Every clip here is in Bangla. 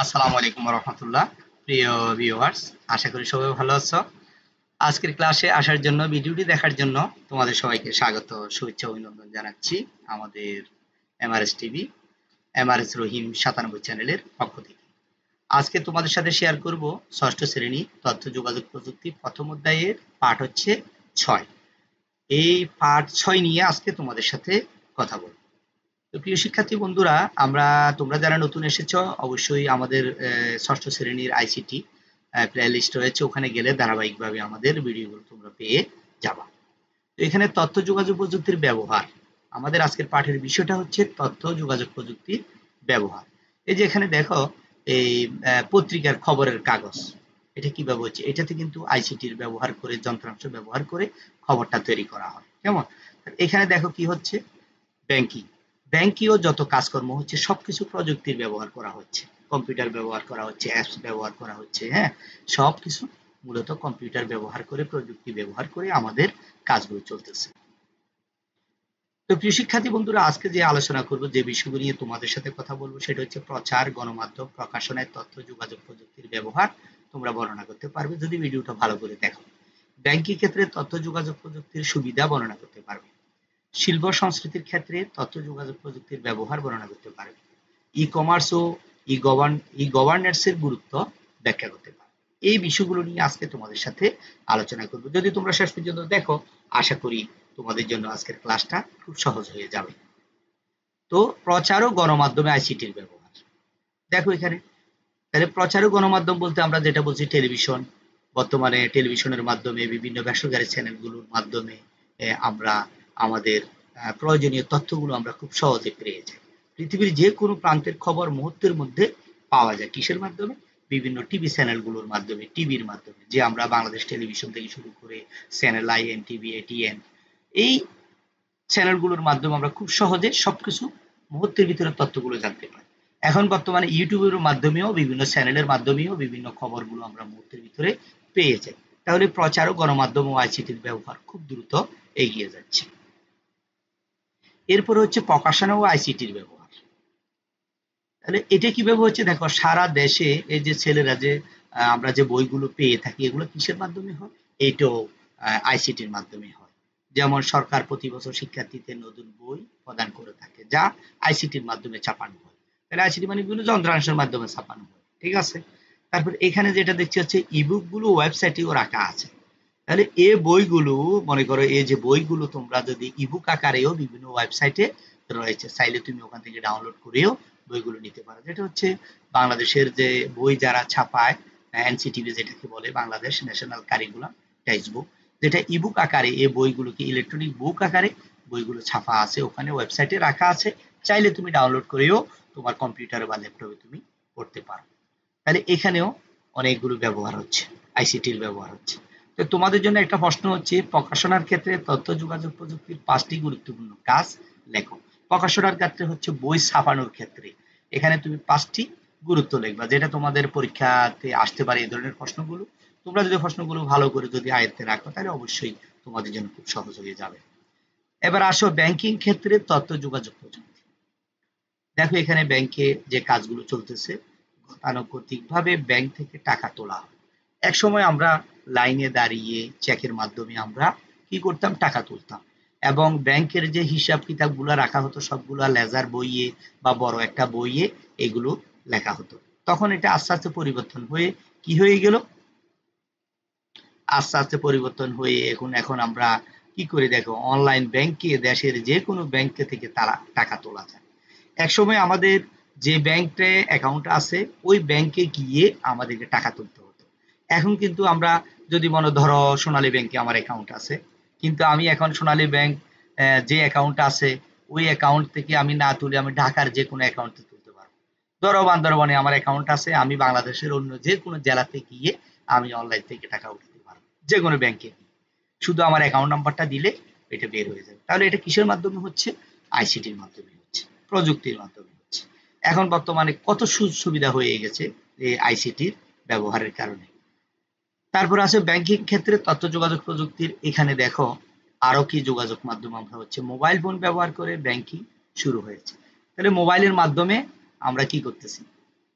আসসালামু আলাইকুম রহমতুল্লাহ। প্রিয় ভিউয়ার্স, আশা করি সবাই ভালো আছো। আজকের ক্লাসে আসার জন্য, ভিডিওটি দেখার জন্য তোমাদের সবাইকে স্বাগত, শুভেচ্ছা, অভিনন্দন জানাচ্ছি আমাদের এমআরএস টিভি, এমআরএস রহিম 97 চ্যানেলের পক্ষ থেকে। আজকে তোমাদের সাথে শেয়ার করব ষষ্ঠ শ্রেণী তথ্য যোগাযোগ প্রযুক্তি প্রথম অধ্যায়ের পাঠ হচ্ছে 6। এই পাঠ 6 নিয়ে আজকে তোমাদের সাথে কথা বলবো। তো প্রিয় শিক্ষার্থী বন্ধুরা, তোমরা যারা নতুন এসেছো, অবশ্যই আমাদের ষষ্ঠ শ্রেণীর আইসিটি প্লে লিস্ট রয়েছে, ওখানে গেলে ধারাবাহিকভাবে আমাদের ভিডিওগুলো তোমরা পেয়ে যাবা। তো এখানে তথ্য যোগাযোগ প্রযুক্তির ব্যবহার, আমাদের আজকের পাঠের বিষয়টা হচ্ছে তথ্য যোগাযোগ প্রযুক্তির ব্যবহার। এই যে এখানে দেখো, এই পত্রিকার খবরের কাগজ, এটা কিভাবে হচ্ছে, এটাতে কিন্তু আইসিটির ব্যবহার করে, যন্ত্রাংশ ব্যবহার করে খবরটা তৈরি করা হয়। কেমন? এখানে দেখো কি হচ্ছে, ব্যাংকিং, ব্যাংকীয় যত কাজকর্ম হচ্ছে সবকিছু প্রযুক্তির ব্যবহার করা হচ্ছে, কম্পিউটার ব্যবহার করা হচ্ছে, অ্যাপস ব্যবহার করা হচ্ছে। হ্যাঁ, সবকিছু মূলত কম্পিউটার ব্যবহার করে, প্রযুক্তি ব্যবহার করে আমাদের কাজগুলো চলতেছে। তো প্রিয় শিক্ষার্থী বন্ধুরা, আজকে যে আলোচনা করব, যে বিষয়গুলো নিয়ে তোমাদের সাথে কথা বলবো, সেটা হচ্ছে প্রচার, গণমাধ্যম, প্রকাশনায় তথ্য যোগাযোগ প্রযুক্তির ব্যবহার তোমরা বর্ণনা করতে পারবে যদি ভিডিওটা ভালো করে দেখো। ব্যাংকিং ক্ষেত্রে তথ্য যোগাযোগ প্রযুক্তির সুবিধা বর্ণনা করতে পারবে। শিল্প সংস্কৃতির ক্ষেত্রে তথ্য যোগাযোগ প্রযুক্তির ব্যবহার বর্ণনা করতে পারবে। ই কমার্স ও ই গভর্নেন্সের গুরুত্ব ব্যাখ্যা করতে পারবে। এই বিষয়গুলো নিয়ে আজকে তোমাদের সাথে আলোচনা করব। যদি তোমরা শেষ পর্যন্ত দেখো, আশা করি তোমাদের জন্য আজকের ক্লাসটা খুব সহজ হয়ে যাবে। তো প্রচার ও গণমাধ্যমে আইসিটির ব্যবহার দেখো এখানে। তাহলে প্রচার ও গণমাধ্যম বলতে আমরা যেটা বলছি, টেলিভিশন। বর্তমানে টেলিভিশনের মাধ্যমে, বিভিন্ন বেসরকারি চ্যানেলগুলোর মাধ্যমে আমরা আমাদের প্রয়োজনীয় তথ্যগুলো আমরা খুব সহজে পেয়ে যাই। পৃথিবীর যে কোনো প্রান্তের খবর মুহূর্তের মধ্যে পাওয়া যায়। কিসের মাধ্যমে? বিভিন্ন টিভি চ্যানেলগুলোর মাধ্যমে, টিভির মাধ্যমে, যে আমরা বাংলাদেশ টেলিভিশন থেকে শুরু করে চ্যানেল আই, এনটিভি, এটিএন, এই চ্যানেলগুলোর মাধ্যমে আমরা খুব সহজে সবকিছু মুহূর্তের ভিতরে তথ্যগুলো জানতে পারি। এখন বর্তমানে ইউটিউবের মাধ্যমেও, বিভিন্ন চ্যানেলের মাধ্যমেও বিভিন্ন খবরগুলো আমরা মুহূর্তের ভিতরে পেয়ে যাই। তাহলে প্রচার ও গণমাধ্যম ও আইসিটির ব্যবহার খুব দ্রুত এগিয়ে যাচ্ছে। এরপরে হচ্ছে প্রকাশনা ও আইসিটির ব্যবহার। তাহলে এটা কিভাবে হচ্ছে দেখো, সারা দেশে এই যে ছেলেরা যে আমরা যে বইগুলো পেয়ে থাকি, এগুলো কিসের মাধ্যমে হয়? এইটাও আইসিটির মাধ্যমে হয়। যেমন সরকার প্রতি বছর শিক্ষার্থীদের নতুন বই প্রদান করে থাকে, যা আইসিটির মাধ্যমে ছাপানো হয়। তাহলে আইসিটি মানে বিভিন্ন যন্ত্রাংশের মাধ্যমে ছাপানো হয়। ঠিক আছে? তারপর এখানে যেটা দেখছি হচ্ছে, ইবুক গুলো ওয়েবসাইটেও রাখা আছে। তাহলে এই বইগুলো, মনে করো এই যে বইগুলো তোমরা যদি ইবুক আকারেও বিভিন্ন ওয়েবসাইটে রয়েছে, চাইলে তুমি ওখান থেকে ডাউনলোড করেও বইগুলো নিতে পারো। যেটা হচ্ছে বাংলাদেশের যে বই যারা ছাপায়, এনসিটিভি যেটাকে বলে, Bangladesh national curriculum text book, যেটা ইবুক আকারে এই বইগুলোকে, ইলেকট্রনিক বুক আকারে বইগুলো ছাপা আছে, ওখানে ওয়েবসাইটে রাখা আছে, চাইলে তুমি ডাউনলোড করেও তোমার কম্পিউটার বা ল্যাপটপে তুমি পড়তে পারো। তাহলে এখানেও অনেকগুলো ব্যবহার হচ্ছে, আইসিটির ব্যবহার হচ্ছে। তো তোমাদের জন্য একটা প্রশ্ন হচ্ছে, প্রকাশনার ক্ষেত্রে তথ্য যোগাযোগ প্রযুক্তির 5টি গুরুত্বপূর্ণ কাজ লেখো। প্রকাশনার ক্ষেত্রে হচ্ছে বই ছাপানোর ক্ষেত্রে, এখানে তুমি 5টি গুরুত্ব লিখবা, যেটা তোমাদের পরীক্ষাতে আসতে পারে এই ধরনের প্রশ্নগুলো। তোমরা যদি প্রশ্নগুলো ভালো করে যদি আয়ত্তে রাখো, তাহলে অবশ্যই তোমাদের জন্য খুব সহজ হয়ে যাবে। এবার আসো ব্যাংকিং ক্ষেত্রে তথ্য যোগাযোগ প্রযুক্তি। দেখো এখানে ব্যাংকে যে কাজগুলো চলতেছে, গতানুগতিকভাবে ব্যাংক থেকে টাকা তোলা হয়। একসময় আমরা লাইনে দাঁড়িয়ে চেকের মাধ্যমে আমরা কি করতাম, টাকা তুলতাম, এবং ব্যাংকের যে হিসাব কিতাবগুলো রাখা হতো সবগুলো লেজার বইয়ে বা বড় একটা বইয়ে এগুলো লেখা হতো। তখন এটা আস্তে আস্তে পরিবর্তন হয়ে কি হয়ে গেল, আস্তে আস্তে পরিবর্তন হয়ে এখন এখন আমরা কি করে, দেখো অনলাইন ব্যাংকে দেশের যে কোনো ব্যাংক থেকে তারা টাকা তোলা যায়। একসময় আমাদের যে ব্যাংকে অ্যাকাউন্ট আছে, ওই ব্যাংকে গিয়ে আমাদেরকে টাকা তুলতে হতো। এখন কিন্তু আমরা যদি মনে ধরো সোনালী ব্যাংকে আমার অ্যাকাউন্ট আছে, কিন্তু আমি এখন সোনালী ব্যাংক যে অ্যাকাউন্ট আছে, ওই অ্যাকাউন্ট থেকে আমি না তুলে আমি ঢাকার যে কোনো অ্যাকাউন্টে তুলতে পারবো। ধরো বান্দরবনে আমার অ্যাকাউন্ট আছে, আমি বাংলাদেশের অন্য যে কোনো জেলাতে গিয়ে আমি অনলাইন থেকে টাকা উঠাতে পারবো, যে কোনো ব্যাংকে। শুধু আমার অ্যাকাউন্ট নাম্বারটা দিলে এটা বের হয়ে যাবে। তাহলে এটা কিসের মাধ্যমে হচ্ছে? আইসিটির মাধ্যমে হচ্ছে, প্রযুক্তির মাধ্যমে হচ্ছে। এখন বর্তমানে কত সুবিধা হয়ে গেছে এই আইসিটির ব্যবহারের কারণে। তারপর আছে ব্যাংকিং ক্ষেত্রে তথ্য যোগাযোগ প্রযুক্তির, এখানে দেখো আরো কি যোগাযোগ মাধ্যম আমরা হচ্ছে, মোবাইল ফোন ব্যবহার করে ব্যাংকিং শুরু হয়েছে। তাহলে মোবাইলের মাধ্যমে আমরা কি করতেছি,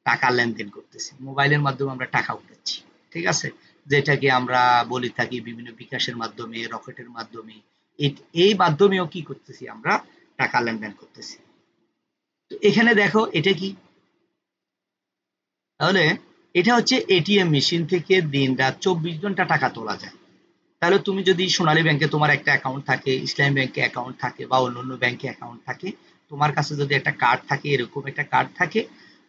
টাকা লেনদেন করতেছি, মোবাইলের মাধ্যমে আমরা টাকা উঠাচ্ছি, ঠিক আছে, যেটাকে আমরা বলি থাকি বিভিন্ন বিকাশের মাধ্যমে, রকেটের মাধ্যমে, এই মাধ্যমেও কি করতেছি আমরা টাকা লেনদেন করতেছি। তো এখানে দেখো এটা কি, তাহলে এটা হচ্ছে এটিএম মেশিন থেকে দিন রাত 24 ঘন্টা টাকা তোলা যায়। তাহলে তুমি যদি সোনালী ব্যাংকে তোমার একটা অ্যাকাউন্ট থাকে, ইসলামী ব্যাংকে অ্যাকাউন্ট থাকে বা অন্যান্য ব্যাংকে অ্যাকাউন্ট থাকে, তোমার কাছে যদি একটা কার্ড থাকে, এরকম একটা কার্ড থাকে,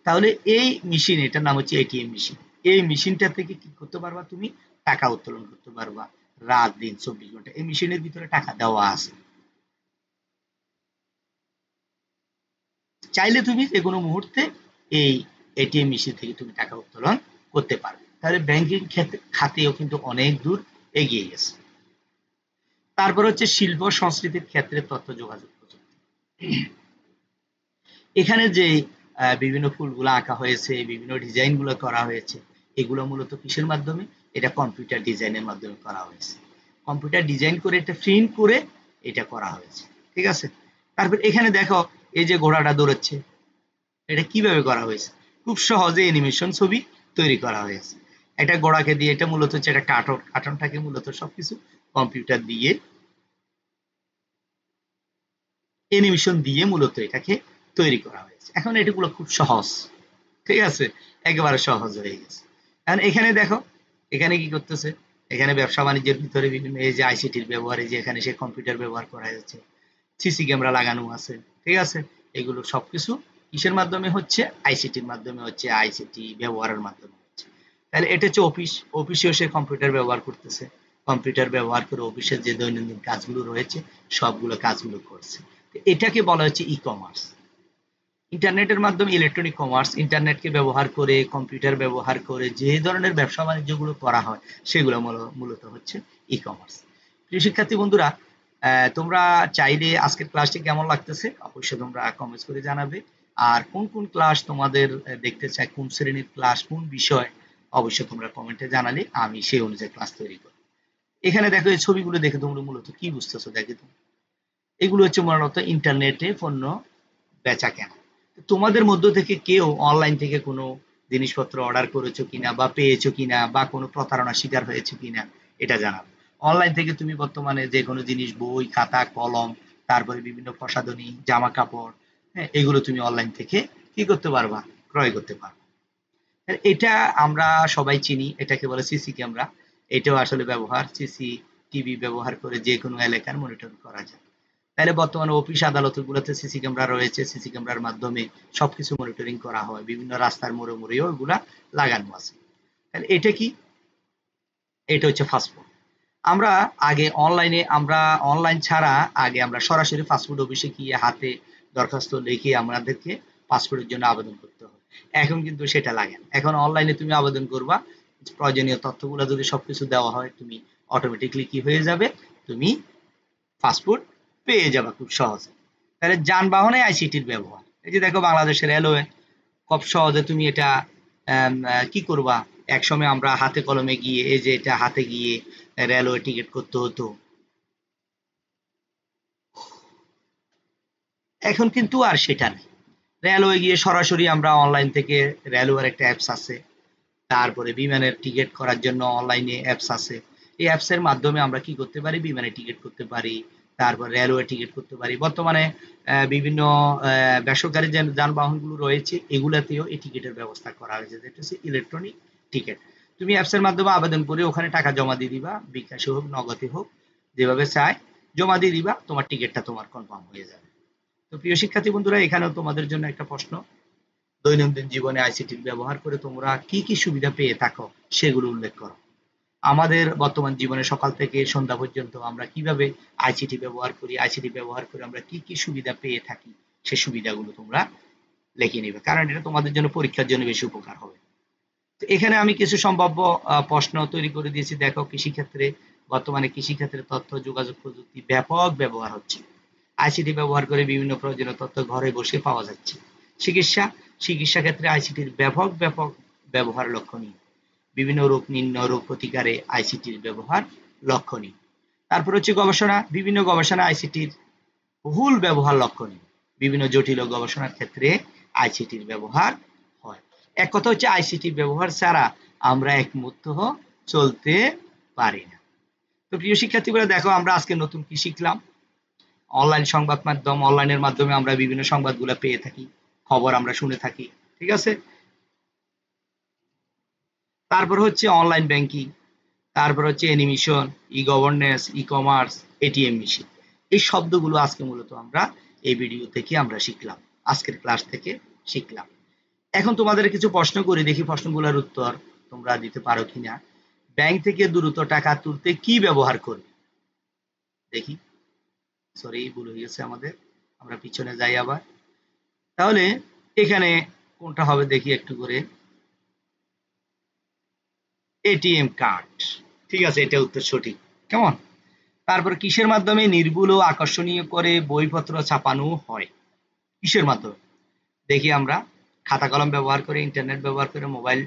তাহলে এই মেশিন, এটার নাম হচ্ছে এটিএম মেশিন, এই মেশিনটা থেকে কি করতে পারবা, তুমি টাকা উত্তোলন করতে পারবা রাত দিন 24 ঘন্টা। এই মেশিনের ভিতরে টাকা দেওয়া আছে, চাইলে তুমি যে কোনো মুহূর্তে এই এটিএম মেশিন থেকে তুমি টাকা উত্তোলন করতে পারবে। তাহলে ব্যাংকিং খাতেও কিন্তু অনেক দূর এগিয়ে গেছে। তারপর হচ্ছে শিল্প সংস্কৃতির ক্ষেত্রে তথ্য যোগাযোগ প্রযুক্তি। এখানে যে বিভিন্ন ফুলগুলো আঁকা হয়েছে, বিভিন্ন ডিজাইন গুলো করা হয়েছে, এগুলো মূলত কিসের মাধ্যমে, এটা কম্পিউটার ডিজাইনের মাধ্যমে করা হয়েছে। কম্পিউটার ডিজাইন করে এটা প্রিন্ট করে এটা করা হয়েছে, ঠিক আছে। তারপর এখানে দেখো এই যে ঘোড়াটা দৌড়াচ্ছে, এটা কিভাবে করা হয়েছে, খুব সহজে অ্যানিমেশন ছবি তৈরি করা হয়েছে। একটা ঘোড়াকে দিয়ে, এটা মূলত হচ্ছে একটা কার্টুন, কার্টুনটাকে মূলত সবকিছু কম্পিউটার দিয়ে অ্যানিমেশন দিয়ে মূলত এটাকে তৈরি করা হয়েছে। এখন এটাগুলো খুব সহজ, ঠিক আছে, একেবারে সহজ হয়ে গেছে। এখন এখানে দেখো, এখানে কি করতেছে, এখানে ব্যবসা বাণিজ্যের ভিতরে বিভিন্ন এই যে আইসিটির ব্যবহার, এই যে এখানে সে কম্পিউটার ব্যবহার করা যাচ্ছে, সিসি ক্যামেরা লাগানো আছে, ঠিক আছে, এগুলো সবকিছু কিসের মাধ্যমে হচ্ছে, আইসিটির মাধ্যমে হচ্ছে, আইসিটি ব্যবহারের মাধ্যমে হচ্ছে। তাহলে এটা হচ্ছে অফিস, অফিসেও সে কম্পিউটার ব্যবহার করতেছে, কম্পিউটার ব্যবহার করে অফিসের যে দৈনন্দিন কাজগুলো রয়েছে সবগুলো কাজগুলো করছে। এটাকে বলা হচ্ছে ই কমার্স। ইন্টারনেটের মাধ্যমে ইলেকট্রনিক কমার্স, ইন্টারনেটকে ব্যবহার করে, কম্পিউটার ব্যবহার করে যে ধরনের ব্যবসা বাণিজ্যগুলো করা হয় সেগুলো মূলত হচ্ছে ই কমার্স। প্রিয় শিক্ষার্থী বন্ধুরা, তোমরা চাইলে আজকের ক্লাসটি কেমন লাগতেছে অবশ্যই তোমরা কমেন্টস করে জানাবে। আর কোন কোন ক্লাস তোমাদের দেখতে চাই, কোন শ্রেণীর ক্লাস, কোন বিষয়, অবশ্যই তোমরা কমেন্টে জানালে আমি সেই অনুযায়ী ক্লাস তৈরি করব। এখানে দেখো এই ছবিগুলো দেখে তোমরা মূলত কি বুঝতেছো, দেখে তুমি, এগুলো হচ্ছে মূলত ইন্টারনেটে পণ্য বেচা কেনা। তোমাদের মধ্য থেকে কেউ অনলাইন থেকে কোনো জিনিসপত্র অর্ডার করেছো কিনা বা পেয়েছো কিনা বা কোনো প্রতারণার শিকার হয়েছে কিনা এটা জানাবে। অনলাইন থেকে তুমি বর্তমানে যে কোনো জিনিস, বই, খাতা, কলম, তারপরে বিভিন্ন প্রসাধনী, জামা কাপড়, হ্যাঁ, এগুলো তুমি অনলাইন থেকে কি করতে পারবা, ক্রয় করতে পারবা। এটা আমরা সবাই চিনি, এটাকে বলে সিসি ক্যামেরা। এটাও আসলে ব্যবহার, সিসি টিভি ব্যবহার করে যে কোনো এলাকার মনিটর করা যায়। তাহলে বর্তমানে অফিস আদালতগুলোতে সিসি ক্যামেরা রয়েছে, সিসি ক্যামেরার মাধ্যমে সবকিছু মনিটরিং করা হয়, বিভিন্ন রাস্তার মোড়ে মোড়েও এগুলা লাগানো আছে। তাহলে এটা কি, এটা হচ্ছে ফাস্টফুড। আমরা আগে অনলাইনে, আমরা অনলাইন ছাড়া আগে আমরা সরাসরি ফাস্টফুড অফিসে গিয়ে হাতে দরখাস্ত লিখে আমাদেরকে পাসপোর্টের জন্য আবেদন করতে হবে। এখন কিন্তু সেটা লাগে না, এখন অনলাইনে তুমি আবেদন করবা, প্রয়োজনীয় তথ্যগুলো যদি সবকিছু দেওয়া হয়, তুমি অটোমেটিকলি কি হয়ে যাবে, তুমি পাসপোর্ট পেয়ে যাবা খুব সহজে। তাহলে যানবাহনে আইসিটির ব্যবহার, এই যে দেখো বাংলাদেশের রেলওয়ে, খুব সহজে তুমি এটা কি করবা, একসময় আমরা হাতে কলমে গিয়ে, এই যে এটা হাতে গিয়ে রেলওয়ে টিকিট করতে হতো, এখন কিন্তু আর সেটা নেই। রেলওয়ে গিয়ে সরাসরি আমরা অনলাইন থেকে, রেলওয়ের একটা অ্যাপস আছে, তারপরে বিমানের টিকিট করার জন্য অনলাইনে অ্যাপস আছে, এই অ্যাপসের মাধ্যমে আমরা কি করতে পারি, বিমানের টিকিট করতে পারি, তারপর রেলওয়ে টিকিট করতে পারি। বর্তমানে বিভিন্ন বেসরকারি যে যানবাহনগুলো রয়েছে এগুলাতেও এই টিকিটের ব্যবস্থা করা হয়েছে, যেটা হচ্ছে ইলেকট্রনিক টিকিট। তুমি অ্যাপসের মাধ্যমে আবেদন করে ওখানে টাকা জমা দিয়ে দিবা, বিকাশে হোক নগদে হোক, যেভাবে চাই জমা দিয়ে দিবা, তোমার টিকিটটা তোমার কনফার্ম হয়ে যাবে। তো প্রিয় শিক্ষার্থী বন্ধুরা, এখানেও তোমাদের জন্য একটা প্রশ্ন, দৈনন্দিন জীবনে আইসিটির ব্যবহার করে তোমরা কি কি সুবিধা পেয়ে থাকো সেগুলো উল্লেখ করো। আমাদের বর্তমান জীবনে সকাল থেকে সন্ধ্যা পর্যন্ত আমরা কিভাবে আইসিটি ব্যবহার করি, আইসিটি ব্যবহার করে আমরা কি কি সুবিধা পেয়ে থাকি, সেই সুবিধাগুলো তোমরা লিখে নিবে, কারণ এটা তোমাদের জন্য পরীক্ষার জন্য বেশি উপকার হবে। তো এখানে আমি কিছু সম্ভাব্য প্রশ্ন তৈরি করে দিয়েছি। দেখো, কৃষিক্ষেত্রে, বর্তমানে কৃষিক্ষেত্রে তথ্য যোগাযোগ প্রযুক্তি ব্যাপক ব্যবহার হচ্ছে, আইসিটি ব্যবহার করে বিভিন্ন প্রয়োজনীয় তথ্য ঘরে বসে পাওয়া যাচ্ছে। চিকিৎসা, চিকিৎসা ক্ষেত্রে আইসিটির ব্যাপক ব্যাপক ব্যবহার লক্ষণীয়, বিভিন্ন রোগ নির্ণয়, রোগ প্রতিকারে আইসিটির ব্যবহার লক্ষণীয়। তারপর হচ্ছে গবেষণা, বিভিন্ন গবেষণা আইসিটির বহুল ব্যবহার লক্ষণীয়, বিভিন্ন জটিল গবেষণার ক্ষেত্রে আইসিটির ব্যবহার হয়। এক কথা হচ্ছে আইসিটি ব্যবহার ছাড়া আমরা এক মুহূর্ত চলতে পারি না। তো প্রিয় শিক্ষার্থীরা দেখো আমরা আজকে নতুন কি শিখলাম। অনলাইন সংবাদ মাধ্যম, অনলাইনের মাধ্যমে আমরা বিভিন্ন সংবাদগুলো পেয়ে থাকি, খবর আমরা শুনে থাকি, ঠিক আছে। তারপর হচ্ছে অনলাইন ব্যাংকিং, তারপর হচ্ছে অ্যানিমেশন, ই governance, e commerce, ATM machine. এই শব্দগুলো আজকে মূলত আমরা এই ভিডিও থেকে আমরা শিখলাম, আজকের ক্লাস থেকে শিখলাম। এখন তোমাদের কিছু প্রশ্ন করি, দেখি প্রশ্নগুলোর উত্তর তোমরা দিতে পারো কিনা। ব্যাংক থেকে দ্রুত টাকা তুলতে কি ব্যবহার করবে? দেখি, সরি ভুল হয়ে গেছে আমাদের, আমরা পিছনে যাই আবার। তাহলে এখানে কোনটা হবে দেখি একটু করে, এটিএম কার্ড, ঠিক আছে, এটা উত্তর সঠিক। কেমন? তারপর কিসের মাধ্যমে নির্ভুল ও আকর্ষণীয় করে বইপত্র ছাপানো হয়? কিসের মাধ্যমে? দেখি আমরা, খাতা কলম ব্যবহার করে, ইন্টারনেট ব্যবহার করে, মোবাইল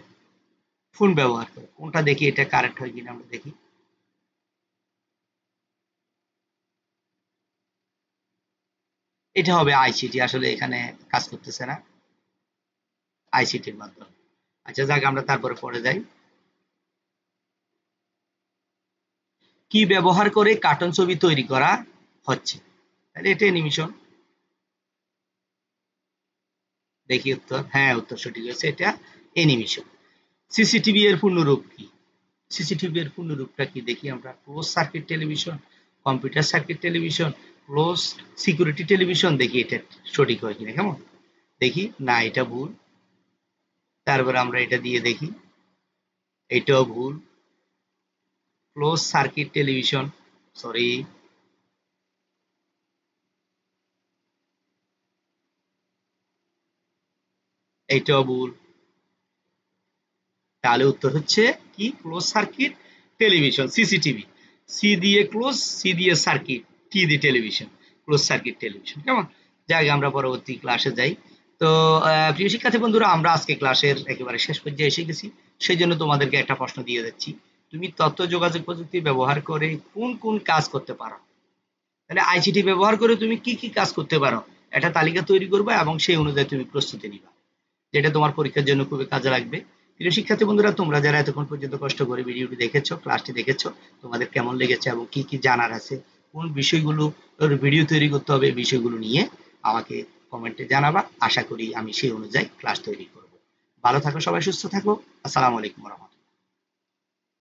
ফোন ব্যবহার করে, কোনটা দেখি এটা কারেক্ট হয় কিনা আমরা দেখি। এটা হবে আইসিটি, আসলে এখানে কাজ করতেছে না, আইসিটির মাধ্যমে। আচ্ছা যাক, আমরা তারপরে পরে যাই। কি ব্যবহার করে কার্টুন ছবি তৈরি করা হচ্ছে? তাহলে এটা অ্যানিমেশন। দেখি উত্তর, হ্যাঁ উত্তর সঠিক হয়েছে, এটা অ্যানিমেশন। সিসিটিভি এর পূর্ণরূপ কি? সিসিটিভি এর পূর্ণরূপটা কি দেখি আমরা। Close circuit television, computer circuit television, close security television. দেখি এটা সঠিক হয় কিনা, কেমন? দেখি, না এটা ভুল। তারপরে আমরা এটা দিয়ে দেখি, এটাও ভুল। ক্লোজ সার্কিট টেলিভিশন, সরি, এইটাও ভুল। তাহলে উত্তর হচ্ছে কি? Close circuit television, CCTV. C দিয়ে ক্লোজ, সি দিয়ে সার্কিট, টি দিয়ে টেলিভিশন, ক্লোজ সার্কিট টেলিভিশন। কেমন? যাই আমরা পরবর্তী ক্লাসে যাই। তো প্রিয় শিক্ষার্থী বন্ধুরা, আমরা আজকে ক্লাসের একেবারে শেষ পর্যায়ে এসে গেছি। সেই জন্য তোমাদেরকে একটা প্রশ্ন দিয়ে যাচ্ছি, তুমি তথ্য যোগাযোগ প্রযুক্তি ব্যবহার করে কোন কোন কাজ করতে পারো? তাহলে আইসিটি ব্যবহার করে তুমি কি কি কাজ করতে পারো, একটা তালিকা তৈরি করবে এবং সেই অনুযায়ী তুমি প্রস্তুতি নিবা, যেটা তোমার পরীক্ষার জন্য খুবই কাজে লাগবে। প্রিয় শিক্ষার্থী বন্ধুরা, তোমরা যারা এতক্ষণ পর্যন্ত কষ্ট করে ভিডিওটি দেখেছো, ক্লাসটি দেখেছো, তোমাদের কেমন লেগেছে এবং কি কি জানার আছে, কোন বিষয়গুলো ভিডিও তৈরি করতে হবে, এই বিষয়গুলো নিয়ে আমাকে কমেন্টে জানাবা। আশা করি আমি সেই অনুযায়ী ক্লাস তৈরি করব। ভালো থাকো সবাই, সুস্থ থাকো। আসসালামু আলাইকুম।